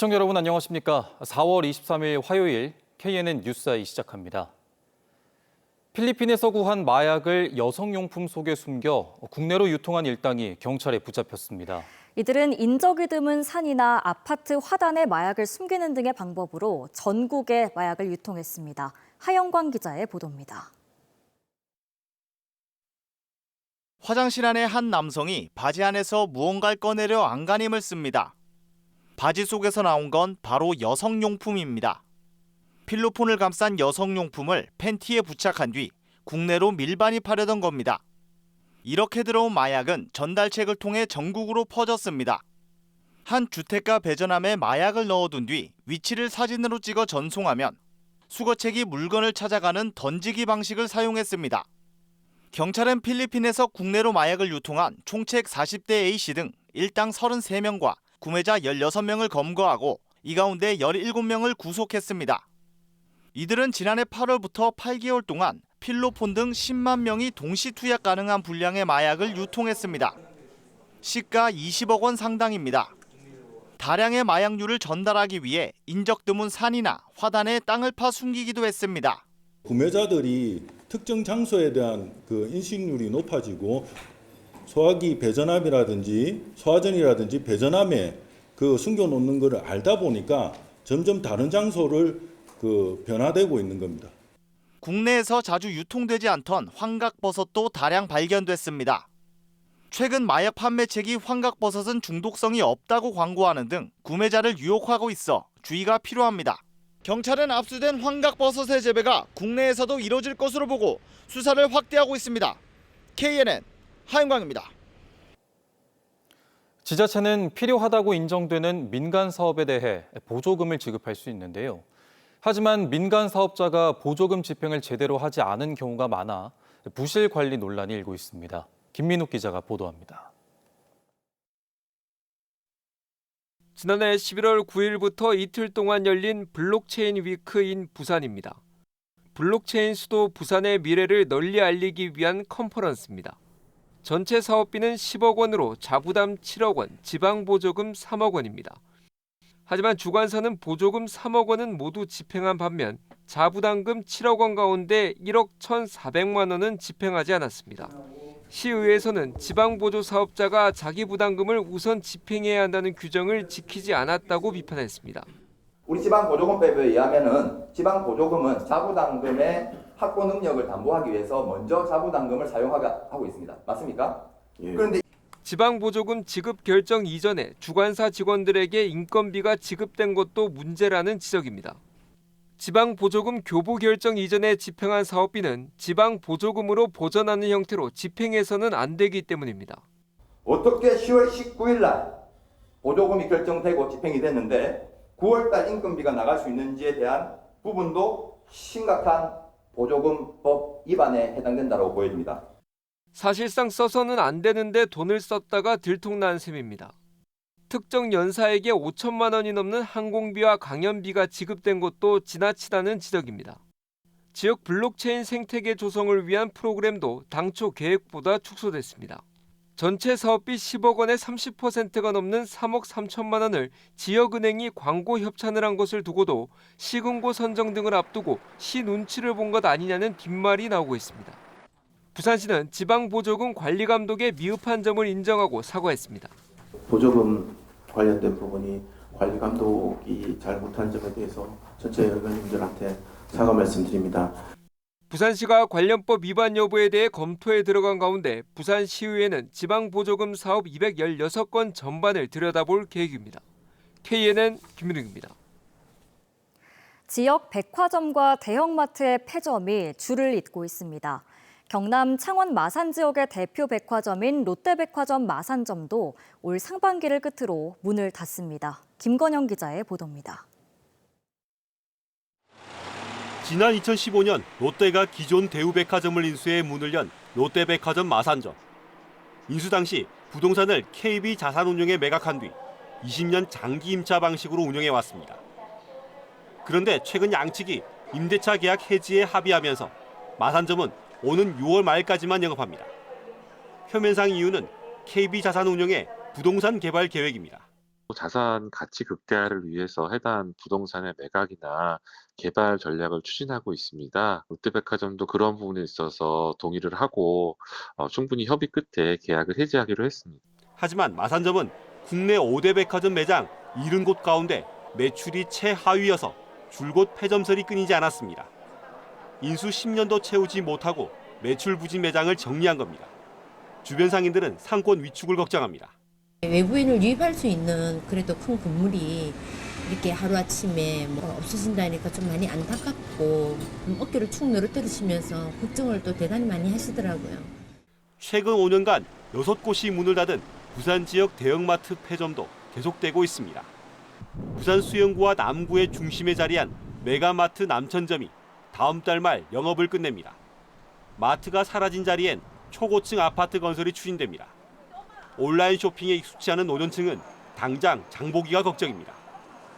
시청자 여러분 안녕하십니까? 4월 23일 화요일 KNN 뉴스아이 시작합니다. 필리핀에서 구한 마약을 여성용품 속에 숨겨 국내로 유통한 일당이 경찰에 붙잡혔습니다. 이들은 인적이 드문 산이나 아파트 화단에 마약을 숨기는 등의 방법으로 전국에 마약을 유통했습니다. 하영광 기자의 보도입니다. 화장실 안에 한 남성이 바지 안에서 무언가를 꺼내려 안간힘을 씁니다. 바지 속에서 나온 건 바로 여성용품입니다. 필로폰을 감싼 여성용품을 팬티에 부착한 뒤 국내로 밀반입하려던 겁니다. 이렇게 들어온 마약은 전달책을 통해 전국으로 퍼졌습니다. 한 주택가 배전함에 마약을 넣어둔 뒤 위치를 사진으로 찍어 전송하면 수거책이 물건을 찾아가는 던지기 방식을 사용했습니다. 경찰은 필리핀에서 국내로 마약을 유통한 총책 40대 A씨 등 일당 33명과 구매자 16명을 검거하고 이 가운데 17명을 구속했습니다. 이들은 지난해 8월부터 8개월 동안 필로폰 등 10만 명이 동시 투약 가능한 분량의 마약을 유통했습니다. 시가 20억 원 상당입니다. 다량의 마약류를 전달하기 위해 인적 드문 산이나 화단에 땅을 파 숨기기도 했습니다. 구매자들이 특정 장소에 대한 인식률이 높아지고 소화기 배전함이라든지 소화전이라든지 배전함에 숨겨놓는 것을 알다 보니까 점점 다른 장소를 변화되고 있는 겁니다. 국내에서 자주 유통되지 않던 환각버섯도 다량 발견됐습니다. 최근 마약 판매책이 환각버섯은 중독성이 없다고 광고하는 등 구매자를 유혹하고 있어 주의가 필요합니다. 경찰은 압수된 환각버섯의 재배가 국내에서도 이뤄질 것으로 보고 수사를 확대하고 있습니다. KNN 하영광입니다. 지자체는 필요하다고 인정되는 민간 사업에 대해 보조금을 지급할 수 있는데요. 하지만 민간 사업자가 보조금 집행을 제대로 하지 않은 경우가 많아 부실 관리 논란이 일고 있습니다. 김민욱 기자가 보도합니다. 지난해 11월 9일부터 이틀 동안 열린 블록체인 위크인 부산입니다. 블록체인 수도 부산의 미래를 널리 알리기 위한 컨퍼런스입니다. 전체 사업비는 10억 원으로 자부담 7억 원, 지방보조금 3억 원입니다. 하지만 주관사는 보조금 3억 원은 모두 집행한 반면 자부담금 7억 원 가운데 1억 1,400만 원은 집행하지 않았습니다. 시의회에서는 지방보조 사업자가 자기 부담금을 우선 집행해야 한다는 규정을 지키지 않았다고 비판했습니다. 우리 지방보조금법에 의하면은 지방보조금은 자부담금의 확보 능력을 담보하기 위해서 먼저 자부담금을 사용하고 있습니다. 맞습니까? 예. 그런데 지방보조금 지급 결정 이전에 주관사 직원들에게 인건비가 지급된 것도 문제라는 지적입니다. 지방보조금 교부 결정 이전에 집행한 사업비는 지방보조금으로 보전하는 형태로 집행해서는 안 되기 때문입니다. 어떻게 10월 19일 날 보조금이 결정되고 집행이 됐는데 9월 달 인건비가 나갈 수 있는지에 대한 부분도 심각한 보조금법 위반에 해당된다고 보여집니다. 사실상 써서는 안 되는데 돈을 썼다가 들통난 셈입니다. 특정 연사에게 5천만 원이 넘는 항공비와 강연비가 지급된 것도 지나치다는 지적입니다. 지역 블록체인 생태계 조성을 위한 프로그램도 당초 계획보다 축소됐습니다. 전체 사업비 10억 원의 30%가 넘는 3억 3천만 원을 지역은행이 광고 협찬을 한 것을 두고도 시군고 선정 등을 앞두고 시 눈치를 본 것 아니냐는 뒷말이 나오고 있습니다. 부산시는 지방보조금 관리감독의 미흡한 점을 인정하고 사과했습니다. 보조금 관련된 부분이 관리 감독이 잘 못한 점에 대해서 전체 의원님들한테 사과 말씀드립니다. 부산시가 관련법 위반 여부에 대해 검토에 들어간 가운데 부산시의회는 지방보조금 사업 216건 전반을 들여다볼 계획입니다. KNN 김민욱입니다. 지역 백화점과 대형마트의 폐점이 줄을 잇고 있습니다. 경남 창원 마산 지역의 대표 백화점인 롯데백화점 마산점도 올 상반기를 끝으로 문을 닫습니다. 김건영 기자의 보도입니다. 지난 2015년 롯데가 기존 대우백화점을 인수해 문을 연 롯데백화점 마산점. 인수 당시 부동산을 KB자산운용에 매각한 뒤 20년 장기 임차 방식으로 운영해왔습니다. 그런데 최근 양측이 임대차 계약 해지에 합의하면서 마산점은 오는 6월 말까지만 영업합니다. 표면상 이유는 KB자산운용의 부동산 개발 계획입니다. 자산 가치 극대화를 위해서 해당 부동산의 매각이나 개발 전략을 추진하고 있습니다. 롯데백화점도 그런 부분에 있어서 동의를 하고 충분히 협의 끝에 계약을 해지하기로 했습니다. 하지만 마산점은 국내 5대 백화점 매장 70곳 가운데 매출이 최하위여서 줄곧 폐점설이 끊이지 않았습니다. 인수 10년도 채우지 못하고 매출 부진 매장을 정리한 겁니다. 주변 상인들은 상권 위축을 걱정합니다. 외부인을 유입할 수 있는 그래도 큰 건물이 이렇게 하루아침에 없어진다니까 좀 많이 안타깝고 어깨를 축 늘어뜨리시면서 걱정을 또 대단히 많이 하시더라고요. 최근 5년간 6곳이 문을 닫은 부산 지역 대형마트 폐점도 계속되고 있습니다. 부산 수영구와 남구의 중심에 자리한 메가마트 남천점이 다음 달 말 영업을 끝냅니다. 마트가 사라진 자리엔 초고층 아파트 건설이 추진됩니다. 온라인 쇼핑에 익숙치 않은 노년층은 당장 장보기가 걱정입니다.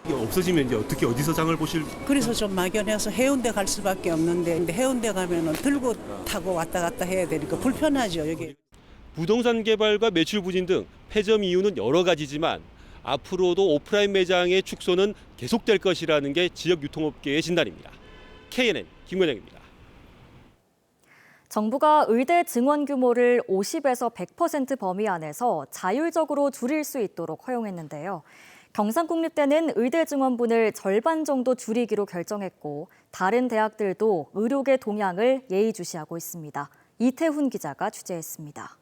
이게 없어지면 이제 어떻게 어디서 장을 보실? 그래서 좀 막연해서 해운대 갈 수밖에 없는데 근데 해운대 가면은 들고 타고 왔다 갔다 해야 되니까 불편하죠 여기. 부동산 개발과 매출 부진 등 폐점 이유는 여러 가지지만 앞으로도 오프라인 매장의 축소는 계속될 것이라는 게 지역 유통업계의 진단입니다. KNN 김건영입니다. 정부가 의대 증원 규모를 50에서 100% 범위 안에서 자율적으로 줄일 수 있도록 허용했는데요. 경상국립대는 의대 증원분을 절반 정도 줄이기로 결정했고 다른 대학들도 의료계 동향을 예의주시하고 있습니다. 이태훈 기자가 취재했습니다.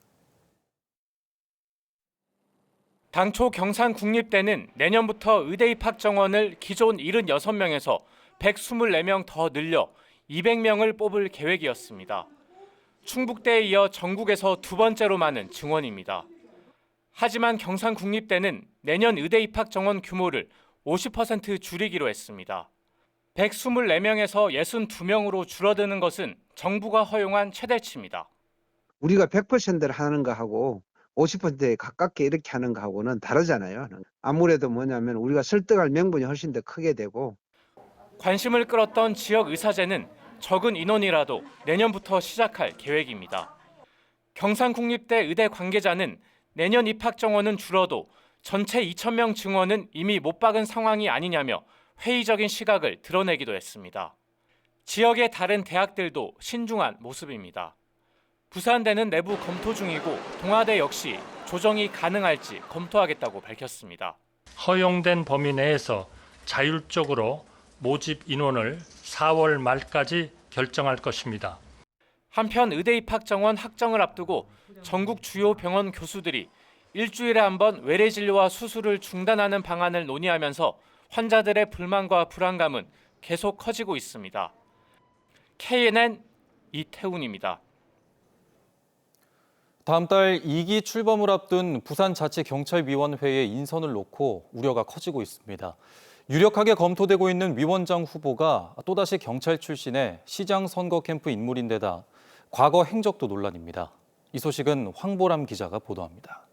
당초 경상국립대는 내년부터 의대 입학 정원을 기존 76명에서 124명 더 늘려 200명을 뽑을 계획이었습니다. 충북대에 이어 전국에서 두 번째로 많은 증원입니다. 하지만 경상국립대는 내년 의대 입학 정원 규모를 50% 줄이기로 했습니다. 124명에서 62명으로 줄어드는 것은 정부가 허용한 최대치입니다. 우리가 100%를 하는 거하고 50%에 가깝게 이렇게 하는 거하고는 다르잖아요. 아무래도 뭐냐면 우리가 설득할 명분이 훨씬 더 크게 되고. 관심을 끌었던 지역 의사제는 적은 인원이라도 내년부터 시작할 계획입니다. 경상국립대 의대 관계자는 내년 입학 정원은 줄어도 전체 2,000명 증원은 이미 못 박은 상황이 아니냐며 회의적인 시각을 드러내기도 했습니다. 지역의 다른 대학들도 신중한 모습입니다. 부산대는 내부 검토 중이고 동아대 역시 조정이 가능할지 검토하겠다고 밝혔습니다. 허용된 범위 내에서 자율적으로 모집 인원을 4월 말까지 결정할 것입니다. 한편 의대 입학 정원 확정을 앞두고 전국 주요 병원 교수들이 일주일에 한 번 외래 진료와 수술을 중단하는 방안을 논의하면서 환자들의 불만과 불안감은 계속 커지고 있습니다. KNN 이태훈입니다. 다음 달 2기 출범을 앞둔 부산자치경찰위원회의 인선을 놓고 우려가 커지고 있습니다. 유력하게 검토되고 있는 위원장 후보가 또다시 경찰 출신의 시장 선거 캠프 인물인데다 과거 행적도 논란입니다. 이 소식은 황보람 기자가 보도합니다.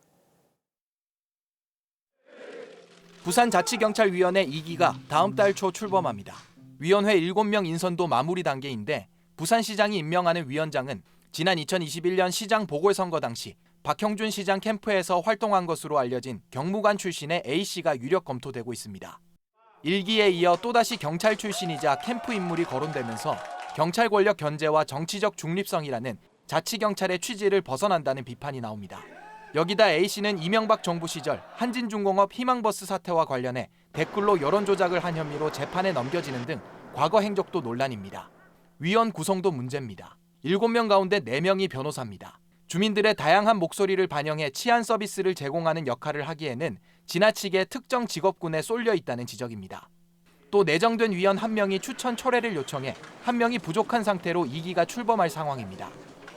부산자치경찰위원회 2기가 다음 달 초 출범합니다. 위원회 7명 인선도 마무리 단계인데 부산시장이 임명하는 위원장은 지난 2021년 시장 보궐선거 당시 박형준 시장 캠프에서 활동한 것으로 알려진 경무관 출신의 A씨가 유력 검토되고 있습니다. 1기에 이어 또다시 경찰 출신이자 캠프 인물이 거론되면서 경찰 권력 견제와 정치적 중립성이라는 자치경찰의 취지를 벗어난다는 비판이 나옵니다. 여기다 A씨는 이명박 정부 시절 한진중공업 희망버스 사태와 관련해 댓글로 여론조작을 한 혐의로 재판에 넘겨지는 등 과거 행적도 논란입니다. 위원 구성도 문제입니다. 7명 가운데 4명이 변호사입니다. 주민들의 다양한 목소리를 반영해 치안 서비스를 제공하는 역할을 하기에는 지나치게 특정 직업군에 쏠려 있다는 지적입니다. 또 내정된 위원 1명이 추천 초래를 요청해 1명이 부족한 상태로 2기가 출범할 상황입니다.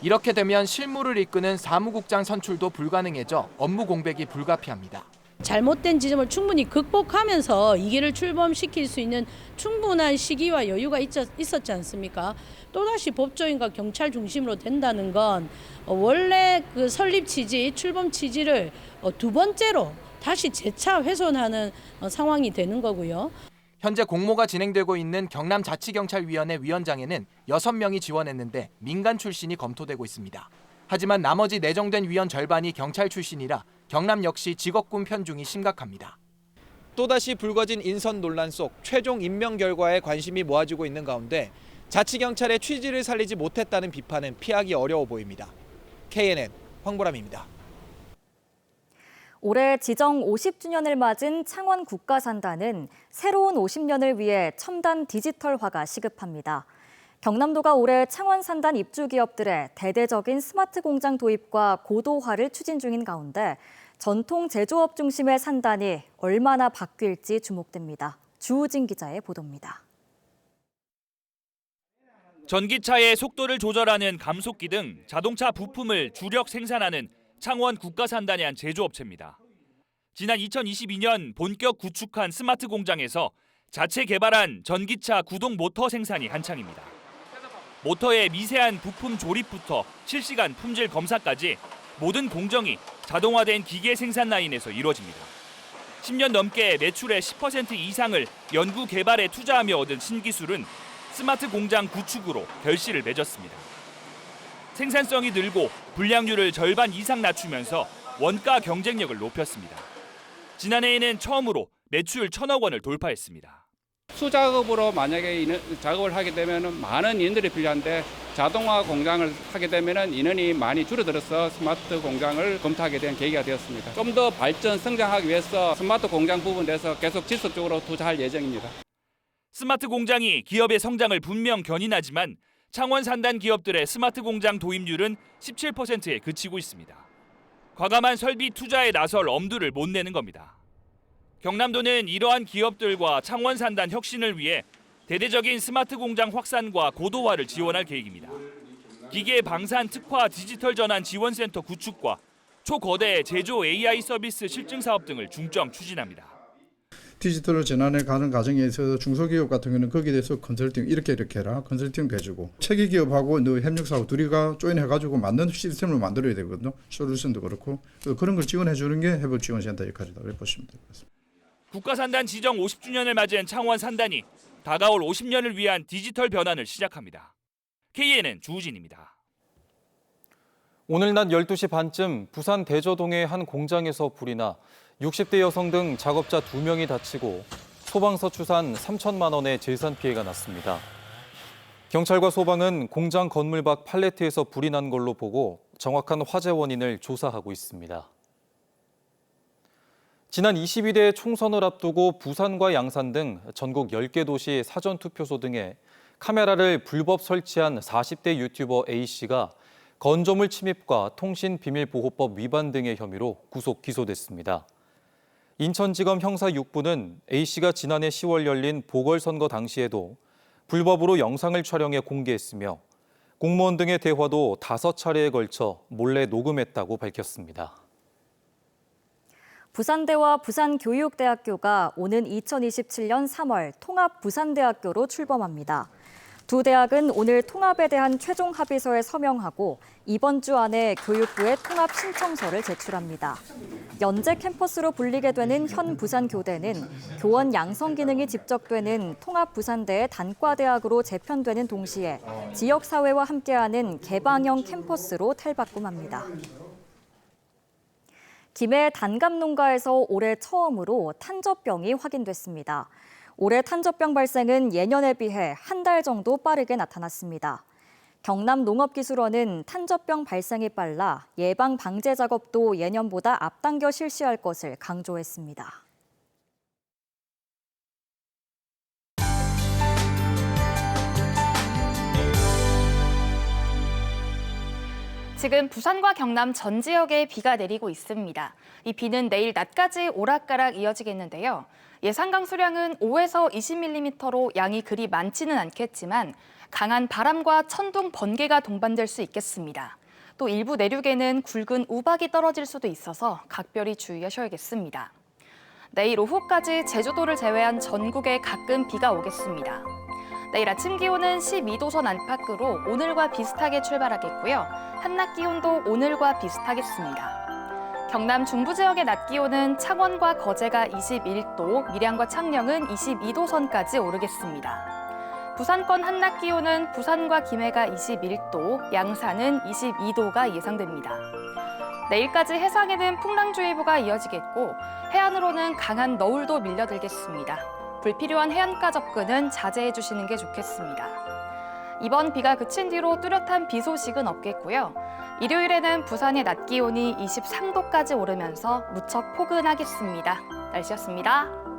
이렇게 되면 실무를 이끄는 사무국장 선출도 불가능해져 업무 공백이 불가피합니다. 잘못된 지점을 충분히 극복하면서 2기를 출범시킬 수 있는 충분한 시기와 여유가 있었지 않습니까? 또다시 법조인과 경찰 중심으로 된다는 건 원래 그 설립 취지, 출범 취지를 두 번째로 다시 재차 훼손하는 상황이 되는 거고요. 현재 공모가 진행되고 있는 경남자치경찰위원회 위원장에는 6명이 지원했는데 민간 출신이 검토되고 있습니다. 하지만 나머지 내정된 위원 절반이 경찰 출신이라 경남 역시 직업군 편중이 심각합니다. 또다시 불거진 인선 논란 속 최종 임명 결과에 관심이 모아지고 있는 가운데 자치경찰의 취지를 살리지 못했다는 비판은 피하기 어려워 보입니다. KNN 황보람입니다. 올해 지정 50주년을 맞은 창원 국가산단은 새로운 50년을 위해 첨단 디지털화가 시급합니다. 경남도가 올해 창원 산단 입주 기업들의 대대적인 스마트 공장 도입과 고도화를 추진 중인 가운데 전통 제조업 중심의 산단이 얼마나 바뀔지 주목됩니다. 주우진 기자의 보도입니다. 전기차의 속도를 조절하는 감속기 등 자동차 부품을 주력 생산하는 창원 국가산단의 한 제조업체입니다. 지난 2022년 본격 구축한 스마트 공장에서 자체 개발한 전기차 구동 모터 생산이 한창입니다. 모터의 미세한 부품 조립부터 실시간 품질 검사까지 모든 공정이 자동화된 기계 생산 라인에서 이루어집니다. 10년 넘게 매출의 10% 이상을 연구 개발에 투자하며 얻은 신기술은 스마트 공장 구축으로 결실을 맺었습니다. 생산성이 늘고 불량률을 절반 이상 낮추면서 원가 경쟁력을 높였습니다. 지난해에는 처음으로 매출 1,000억 원을 돌파했습니다. 수작업으로 만약에 작업을 하게 되면 많은 인원들이 필요한데 자동화 공장을 하게 되면 인원이 많이 줄어들어서 스마트 공장을 검토하게 된 계기가 되었습니다. 좀 더 발전, 성장하기 위해서 스마트 공장 부분에서 계속 지속적으로 투자할 예정입니다. 스마트 공장이 기업의 성장을 분명 견인하지만 창원 산단 기업들의 스마트 공장 도입률은 17%에 그치고 있습니다. 과감한 설비 투자에 나설 엄두를 못 내는 겁니다. 경남도는 이러한 기업들과 창원 산단 혁신을 위해 대대적인 스마트 공장 확산과 고도화를 지원할 계획입니다. 기계 방산 특화 디지털 전환 지원센터 구축과 초거대 제조 AI 서비스 실증 사업 등을 중점 추진합니다. 디지털 전환에 가는 과정에 있어서 중소기업 같은 경우는 거기에 대해서 컨설팅 이렇게 해라 컨설팅도 해주고 체계기업하고 협력사하고 둘이가 조인해가지고 맞는 시스템을 만들어야 되거든요. 솔루션도 그렇고 그런 걸 지원해주는 게 해법지원센터 역할이라고 보시면 될 것 같습니다. 국가산단 지정 50주년을 맞은 창원 산단이 다가올 50년을 위한 디지털 변환을 시작합니다. KNN 주우진입니다. 오늘 낮 12시 반쯤 부산 대저동의 한 공장에서 불이 나 60대 여성 등 작업자 2명이 다치고 소방서 추산 3천만 원의 재산 피해가 났습니다. 경찰과 소방은 공장 건물 밖 팔레트에서 불이 난 걸로 보고 정확한 화재 원인을 조사하고 있습니다. 지난 22대 총선을 앞두고 부산과 양산 등 전국 10개 도시 사전투표소 등에 카메라를 불법 설치한 40대 유튜버 A씨가 건조물 침입과 통신비밀보호법 위반 등의 혐의로 구속 기소됐습니다. 인천지검 형사 6부는 A씨가 지난해 10월 열린 보궐선거 당시에도 불법으로 영상을 촬영해 공개했으며 공무원 등의 대화도 5차례에 걸쳐 몰래 녹음했다고 밝혔습니다. 부산대와 부산교육대학교가 오는 2027년 3월 통합부산대학교로 출범합니다. 두 대학은 오늘 통합에 대한 최종 합의서에 서명하고 이번 주 안에 교육부에 통합 신청서를 제출합니다. 연재 캠퍼스로 불리게 되는 현 부산교대는 교원 양성 기능이 집적되는 통합부산대의 단과대학으로 재편되는 동시에 지역사회와 함께하는 개방형 캠퍼스로 탈바꿈합니다. 김해 단감 농가에서 올해 처음으로 탄저병이 확인됐습니다. 올해 탄저병 발생은 예년에 비해 한 달 정도 빠르게 나타났습니다. 경남농업기술원은 탄저병 발생이 빨라 예방 방제 작업도 예년보다 앞당겨 실시할 것을 강조했습니다. 지금 부산과 경남 전 지역에 비가 내리고 있습니다. 이 비는 내일 낮까지 오락가락 이어지겠는데요. 예상 강수량은 5에서 20mm로 양이 그리 많지는 않겠지만 강한 바람과 천둥, 번개가 동반될 수 있겠습니다. 또 일부 내륙에는 굵은 우박이 떨어질 수도 있어서 각별히 주의하셔야겠습니다. 내일 오후까지 제주도를 제외한 전국에 가끔 비가 오겠습니다. 내일 아침 기온은 12도선 안팎으로 오늘과 비슷하게 출발하겠고요. 한낮 기온도 오늘과 비슷하겠습니다. 경남 중부 지역의 낮 기온은 창원과 거제가 21도, 밀양과 창녕은 22도선까지 오르겠습니다. 부산권 한낮 기온은 부산과 김해가 21도, 양산은 22도가 예상됩니다. 내일까지 해상에는 풍랑주의보가 이어지겠고 해안으로는 강한 너울도 밀려들겠습니다. 불필요한 해안가 접근은 자제해 주시는 게 좋겠습니다. 이번 비가 그친 뒤로 뚜렷한 비 소식은 없겠고요. 일요일에는 부산의 낮 기온이 23도까지 오르면서 무척 포근하겠습니다. 날씨였습니다.